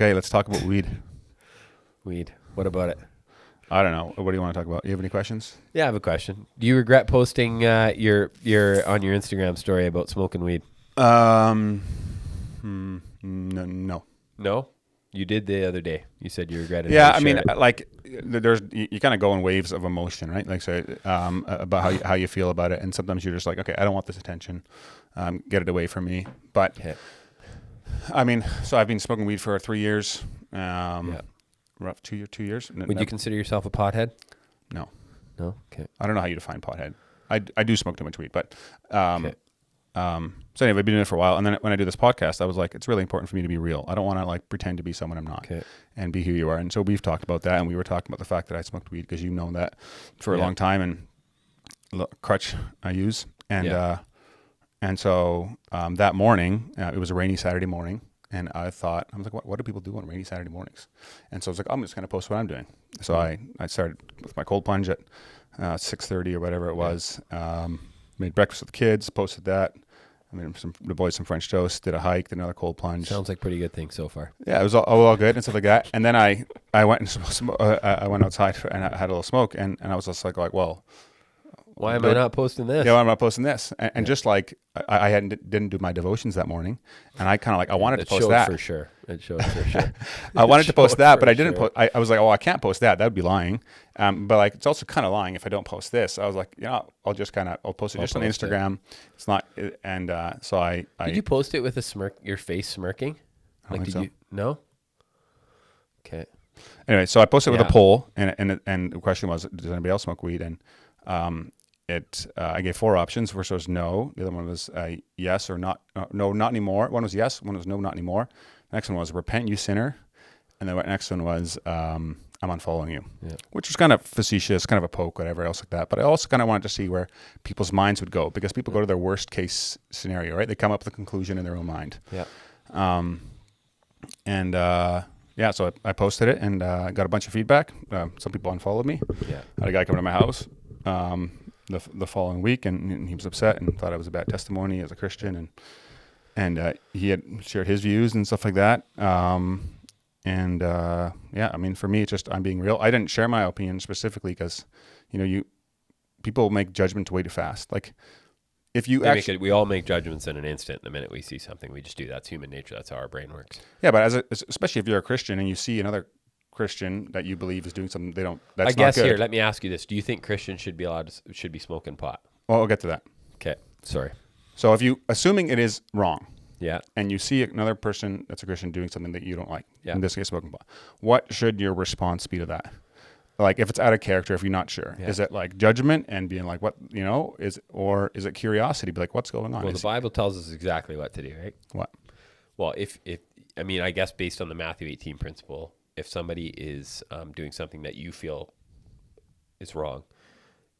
Okay, let's talk about weed. Weed. What about it? I don't know. What do you want to talk about? You have any questions? Yeah, I have a question. Do you regret posting your on your Instagram story about smoking weed? No. No? You did the other day. You said you regretted it. Yeah, You I mean, shared it. like, you kind of go in waves of emotion, right? Like, so about how you feel about it, and sometimes you're just like, okay, I don't want this attention, get it away from me. But Okay. I mean, so I've been smoking weed for 3 years, Yeah. rough 2 years. Would you consider yourself a pothead? No, No? Okay. I don't know how you define pothead. I do smoke too much weed, but Okay. so anyway, I've been doing it for a while, and then when I do this podcast, I was like, it's really important for me to be real. I don't want to like pretend to be someone I'm not, Okay. and be who you are. And so we've talked about that, and we were talking about the fact that I smoked weed because you've known that for a long time, and crutch I use, and so that morning, it was a rainy Saturday morning, and I was like, what do people do on rainy Saturday mornings? And so I was like, I'm just going to post what I'm doing. So I started with my cold plunge at 6:30 or whatever it was. Made breakfast with the kids, posted that. I made the boys some French toast, did a hike, did another cold plunge. Sounds like pretty good thing so far. Yeah, it was all good and stuff like that. And then I went and I went outside and I had a little smoke, and I was just like, well, Why am I not posting this? yeah, why am I posting this? And just like I didn't do my devotions that morning, and I kind of like I wanted to post that for sure. It showed for sure. I wanted to post that, but I didn't sure. post. I was like, oh, I can't post that. That would be lying. But like, it's also kind of lying if I don't post this. I was like, I'll just I'll post it just on Instagram. It's not, and so I. Did you post it with a smirk? Your face smirking? I don't think so. you? No. Okay. Anyway, so I posted with a poll, and the question was, does anybody else smoke weed? And I gave 4 options. First was no. The other one was yes or not. No, not anymore. One was yes. One was no, not anymore. The next one was repent, you sinner. And the next one was I'm unfollowing you, which was kind of facetious, kind of a poke, whatever else like that. But I also kind of wanted to see where people's minds would go, because people go to their worst case scenario, right? They come up with a conclusion in their own mind. Yeah. So I posted it and got a bunch of feedback. Some people unfollowed me. Yeah. I had a guy come to my house the following week, and he was upset and thought I was a bad testimony as a Christian, and he had shared his views and stuff like that. I mean, for me, it's just I'm being real. I didn't share my opinion specifically because, people make judgments way too fast. Like, if you we all make judgments in an instant. The minute we see something, we just do. That's human nature. That's how our brain works. Yeah, but especially if you're a Christian and you see another Christian that you believe is doing something they don't. That's I guess not good. Here, let me ask you this: do you think Christians should be smoking pot? Well, I'll get to that. Okay, sorry. So if you assuming it is wrong. Yeah. And you see another person that's a Christian doing something that you don't like, in this case, smoking pot, what should your response be to that? Like, if it's out of character, if you're not sure, is it like judgment and being like, what, is it curiosity? Be like, what's going on? Well, the Bible tells us exactly what to do, right? What? Well, I guess based on the Matthew 18 principle, if somebody is doing something that you feel is wrong,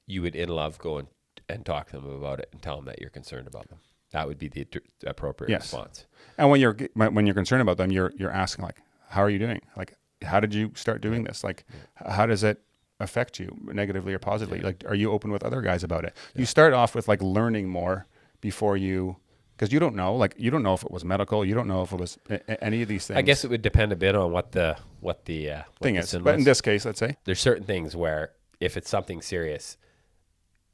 you would in love go and talk to them about it and tell them that you're concerned about them. That would be the appropriate response. And when you're concerned about them, you're asking, like, how are you doing? Like, how did you start doing this? Like, how does it affect you negatively or positively? Yeah. Like, are you open with other guys about it? Yeah. You start off with like learning more before because you don't know if it was medical. You don't know if it was any of these things. I guess it would depend a bit on what the thing is. But in this case, let's say there's certain things where if it's something serious,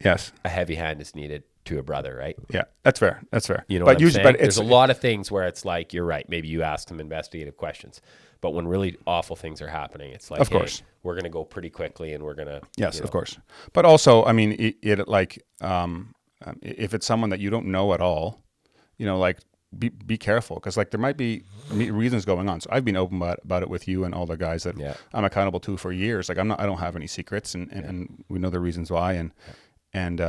yes, a heavy hand is needed to a brother, right? Yeah, that's fair. You know, but usually, but there's a lot of things where it's like, you're right. Maybe you ask some investigative questions, but when really awful things are happening, it's like, of course, we're going to go pretty quickly, and we're going to. Yes, of course. But also, I mean, if it's someone that you don't know at all, like be careful, because like there might be reasons going on. So I've been open about it with you and all the guys that I'm accountable to for years. Like I don't have any secrets, and we know the reasons why, and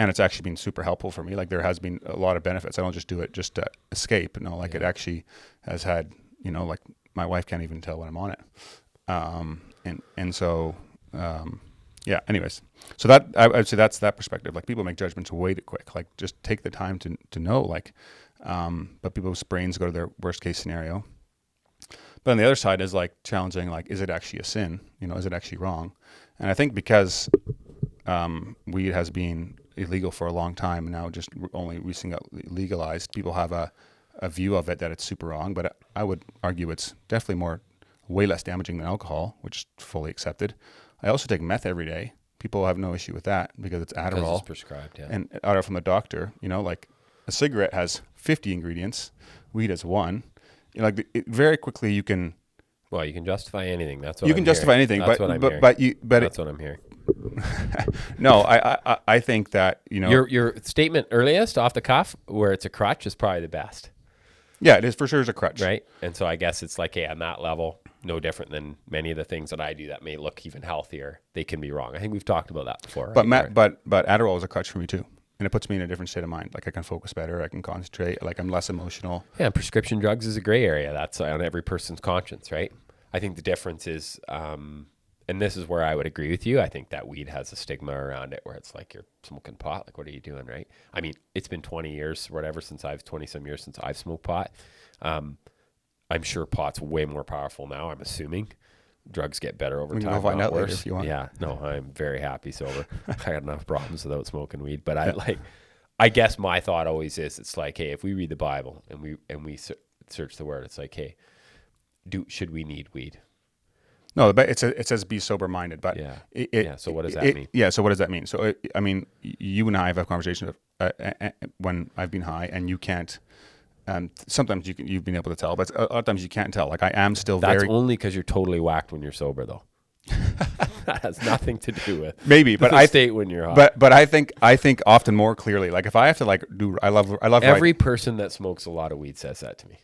it's actually been super helpful for me. Like there has been a lot of benefits. I don't just do it just to escape. It actually has had, like my wife can't even tell when I'm on it. Anyways, so that I would say that's that perspective. Like people make judgments way too quick. Like just take the time to know, like, but people's brains go to their worst case scenario. But on the other side is like challenging, like, is it actually a sin? Is it actually wrong? And I think because weed has been illegal for a long time, and now just only recently got legalized, people have a a view of it that it's super wrong, but I would argue it's definitely way less damaging than alcohol, which is fully accepted. I also take meth every day. People have no issue with that because it's Adderall. Because it's prescribed, yeah. And Adderall from the doctor. Like a cigarette has 50 ingredients, weed has 1. Very quickly you can. Well, you can justify anything. That's what you can justify anything, That's but what I'm but hearing. but That's what I'm hearing. No, I think that Your statement earliest off the cuff, where it's a crutch, is probably the best. Yeah, it is for sure is a crutch, right? And so I guess it's like, hey, on that level, no different than many of the things that I do that may look even healthier. They can be wrong. I think we've talked about that before. Right? But Adderall is a crutch for me too, and it puts me in a different state of mind. Like I can focus better, I can concentrate, like I'm less emotional. Yeah, and prescription drugs is a gray area. That's on every person's conscience, right? I think the difference is, and this is where I would agree with you. I think that weed has a stigma around it where it's like you're smoking pot. Like, what are you doing, right? I mean, it's been 20 years, whatever, 20 some years since I've smoked pot. I'm sure pot's way more powerful now. I'm assuming drugs get better over time. We can find out worse. later if you want. Yeah, no, I'm very happy sober. I got enough problems without smoking weed, but I guess my thought always is, it's like, hey, if we read the Bible and we search the word, it's like, hey, should we need weed? No, but it says be sober minded. But yeah. So what does that mean? Yeah. So what does that mean? So I mean, you and I have conversations when I've been high, and you can't. Sometimes you've been able to tell, but a lot of times you can't tell. Like I am still That's only because you're totally whacked when you're sober, though. That has nothing to do with maybe, but I state when you're high. But I think often more clearly. Like if I have to I love every person that smokes a lot of weed says that to me,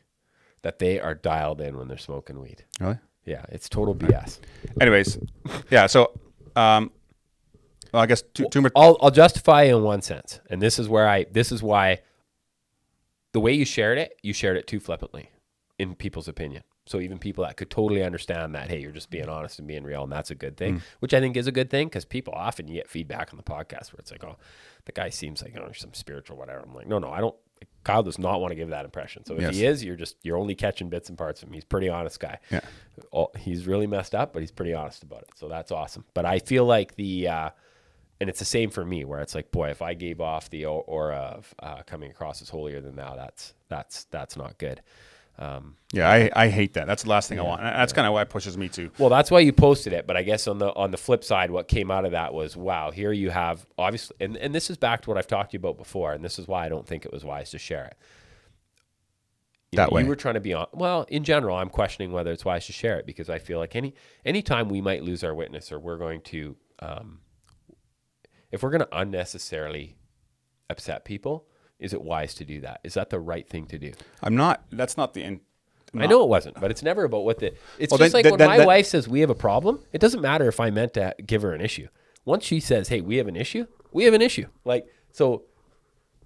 that they are dialed in when they're smoking weed. Really? Yeah, it's total BS. Anyways, yeah. So, well, I guess two more. I'll justify in one sense, and this is why the way you shared it too flippantly, in people's opinion. So even people that could totally understand that, hey, you're just being honest and being real, and that's a good thing, which I think is a good thing, because people often, you get feedback on the podcast where it's like, oh, the guy seems like, some spiritual whatever. I'm like, no, I don't. Kyle does not want to give that impression. So if he is, you're only catching bits and parts of him. He's a pretty honest guy. Yeah. He's really messed up, but he's pretty honest about it. So that's awesome. But I feel like and it's the same for me, where it's like, boy, if I gave off the aura of coming across as holier than thou, that's not good. I hate that. That's the last thing I want. That's kind of why it pushes me to. Well, that's why you posted it. But I guess on the flip side, what came out of that was, wow, here you have obviously, and this is back to what I've talked to you about before, and this is why I don't think it was wise to share it. You were trying to be on. Well, in general, I'm questioning whether it's wise to share it, because I feel like any time we might lose our witness, or we're going to, if we're going to unnecessarily upset people, is it wise to do that? Is that the right thing to do? That's not the end. I know it wasn't, but it's never about it's just like when my wife says we have a problem, it doesn't matter if I meant to give her an issue. Once she says, hey, we have an issue, we have an issue. Like, so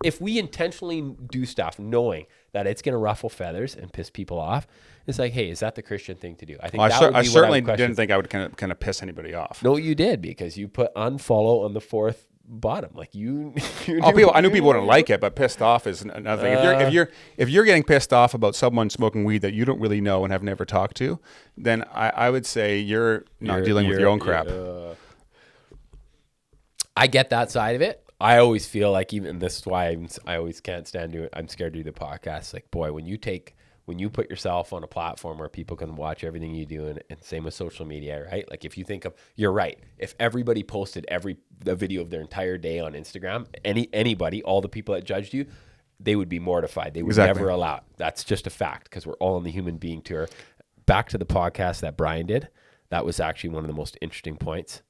if we intentionally do stuff knowing that it's going to ruffle feathers and piss people off, it's like, hey, is that the Christian thing to do? I think I certainly didn't think I would kind of piss anybody off. No, you did, because you put unfollow on the fourth bottom. Like you I knew people wouldn't like it, but pissed off is another thing. If you're getting pissed off about someone smoking weed that you don't really know and have never talked to, then I would say you're not dealing with your own crap. I get that side of it. I always feel like, even this is why I always can't stand doing it. I'm scared to do the podcast. Like, boy, when you put yourself on a platform where people can watch everything you do, and same with social media, right? Like, if you think of, you're right. If everybody posted the video of their entire day on Instagram, anybody, all the people that judged you, they would be mortified. They would never allow it. That's just a fact, because we're all on the human being tour. Back to the podcast that Brian did. That was actually one of the most interesting points.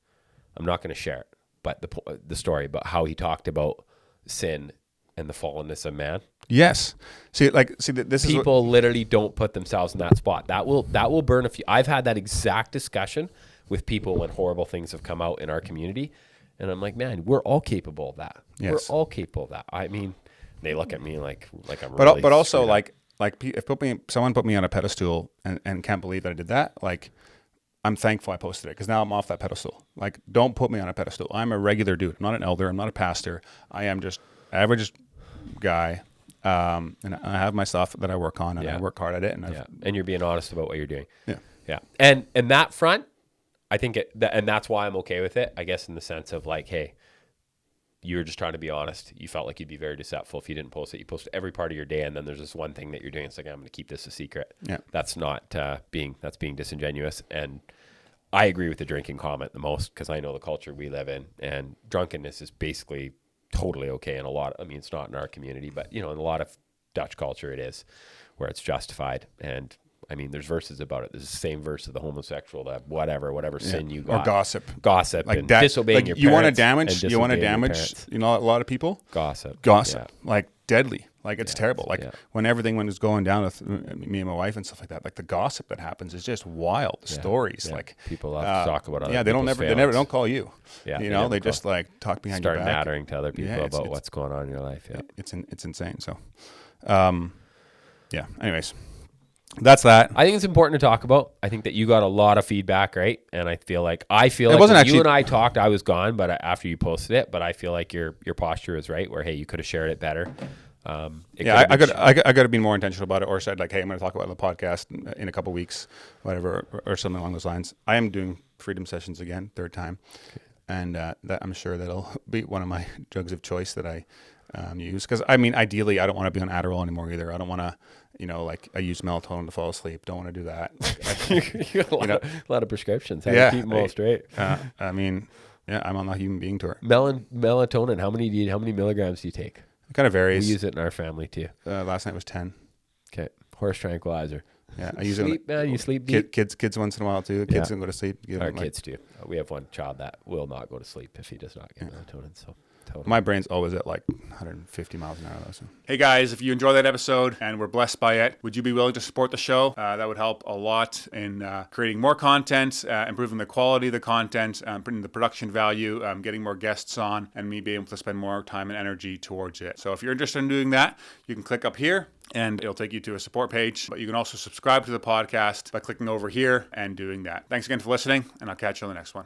I'm not going to share it, but the story about how he talked about sin and the fallenness of man. Yes. This people literally don't put themselves in that spot. That will burn a few. I've had that exact discussion with people when horrible things have come out in our community, and I'm like, man, we're all capable of that. Yes. We're all capable of that. I mean, they look at me like I'm. But also like if someone put me on a pedestal and can't believe that I did that, like, I'm thankful I posted it, because now I'm off that pedestal. Like, don't put me on a pedestal. I'm a regular dude. I'm not an elder. I'm not a pastor. I am just average guy. And I have my stuff that I work on, and I work hard at it. And you're being honest about what you're doing. Yeah. Yeah. And that front, I think and that's why I'm okay with it, I guess, in the sense of like, hey, you were just trying to be honest. You felt like you'd be very deceitful if you didn't post it. You post every part of your day, and then there's this one thing that you're doing. It's like, I'm going to keep this a secret. Yeah. That's not being disingenuous. And I agree with the drinking comment the most, because I know the culture we live in, and drunkenness is basically totally okay in a lot. I mean, it's not in our community, but in a lot of Dutch culture, it is, where it's justified. And I mean, there's verses about it. There's the same verse of the homosexual, that whatever sin you got, or gossip, like and that, disobeying your parents. You want to damage, a lot of people. Gossip, like deadly. Like it's terrible. Like when everything was going down with me and my wife and stuff like that, like the gossip that happens is just wild. The stories, like people love to talk about other they never don't call you. Yeah, they just like talk behind your back. Start nattering to other people about what's going on in your life. Yeah, it's insane. So, anyways. That's that. I think it's important to talk about. I think that you got a lot of feedback, right? And I feel like wasn't when actually, you and I talked, I was gone, but after you posted it, but I feel like your posture is right, where hey, you could have shared it better. I got to be more intentional about it, or said like, hey, I'm going to talk about the podcast in a couple of weeks, whatever, or something along those lines. I am doing freedom sessions again, third time, and that I'm sure that'll be one of my drugs of choice that I use. Because I mean, ideally, I don't want to be on Adderall anymore either. I don't want to. Like I use melatonin to fall asleep. Don't want to do that. You got a lot of prescriptions. How do you keep them all straight? I mean, I'm on the human being tour. Melatonin. How many milligrams do you take? It kind of varies. We use it in our family too. Last night was 10. Okay. Horse tranquilizer. Yeah, I use sleep, it. Man, you sleep deep. Kids once in a while too. Kids don't go to sleep. Our kids do. We have one child that will not go to sleep if he does not get melatonin. So. Totally. My brain's always at like 150 miles an hour. So. Hey guys, if you enjoyed that episode and were blessed by it, would you be willing to support the show? That would help a lot in creating more content, improving the quality of the content, putting the production value, getting more guests on, and me being able to spend more time and energy towards it. So if you're interested in doing that, you can click up here and it'll take you to a support page. But you can also subscribe to the podcast by clicking over here and doing that. Thanks again for listening, and I'll catch you on the next one.